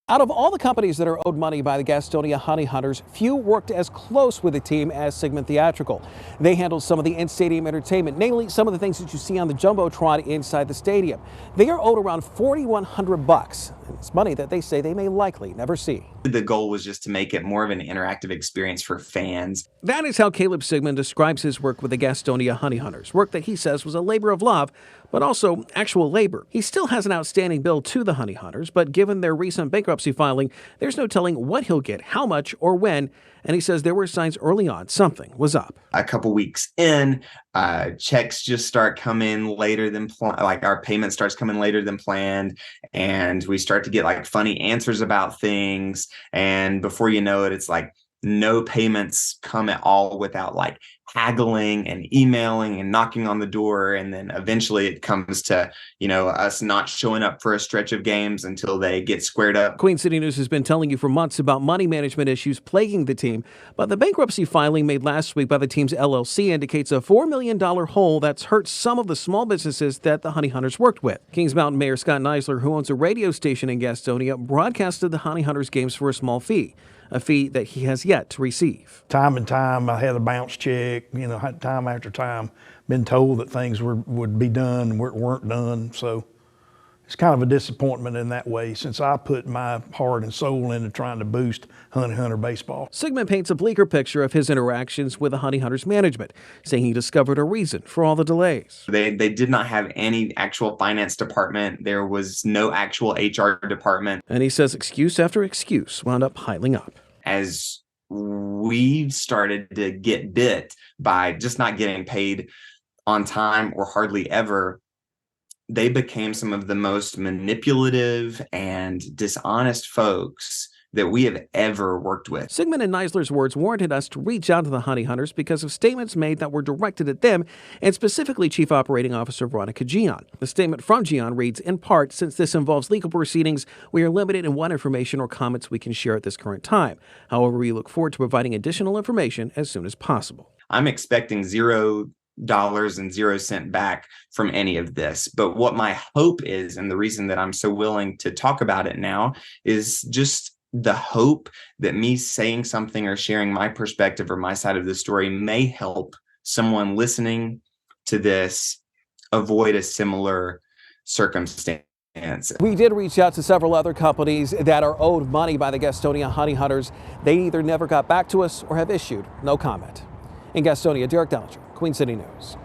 Out of all the companies that are owed money by the Gastonia Honey Hunters, few worked as close with the team as Sigment Theatrical. They handled some of the in-stadium entertainment, namely some of the things that you see on the Jumbotron inside the stadium. They are owed around $4,100. It's money that they say they may likely never see. The goal was just to make it more of an interactive experience for fans. That is how Caleb Sigman describes his work with the Gastonia Honey Hunters, work that he says was a labor of love, but also actual labor. He still has an outstanding bill to the Honey Hunters, but given their recent bankruptcy filing, there's no telling what he'll get, how much, or when, and he says there were signs early on something was up. A couple weeks in, checks just start coming later than like our payment starts coming later than planned, and we start to get like funny answers about things, and before you know it, it's like no payments come at all without like haggling and emailing and knocking on the door, and then eventually it comes to us not showing up for a stretch of games until they get squared up. Queen City News has been telling you for months about money management issues plaguing the team, but the bankruptcy filing made last week by the team's LLC indicates a $4 million hole that's hurt some of the small businesses that the Honey Hunters worked with. Kings Mountain Mayor Scott Neisler, who owns a radio station in Gastonia, broadcasted the Honey Hunters games for a small fee, a fee that he has yet to receive. Time and time, I had a bounce check, time after time, been told that things would be done and weren't done. So it's kind of a disappointment in that way, since I put my heart and soul into trying to boost Honey Hunter baseball. Sigman paints a bleaker picture of his interactions with the Honey Hunters management, saying he discovered a reason for all the delays. They did not have any actual finance department. There was no actual HR department. And he says excuse after excuse wound up piling up. As we started to get bit by just not getting paid on time or hardly ever, they became some of the most manipulative and dishonest folks that we have ever worked with. Sigman and Neisler's words warranted us to reach out to the Honey Hunters because of statements made that were directed at them, and specifically Chief Operating Officer Veronica Gian. The statement from Gian reads, in part, since this involves legal proceedings, we are limited in what information or comments we can share at this current time. However, we look forward to providing additional information as soon as possible. I'm expecting $0 and 0 cent back from any of this. But what my hope is, and the reason that I'm so willing to talk about it now, is just the hope that me saying something or sharing my perspective or my side of the story may help someone listening to this avoid a similar circumstance. We did reach out to several other companies that are owed money by the Gastonia Honey Hunters. They either never got back to us or have issued no comment. In Gastonia, Derek Dellinger, Queen City News.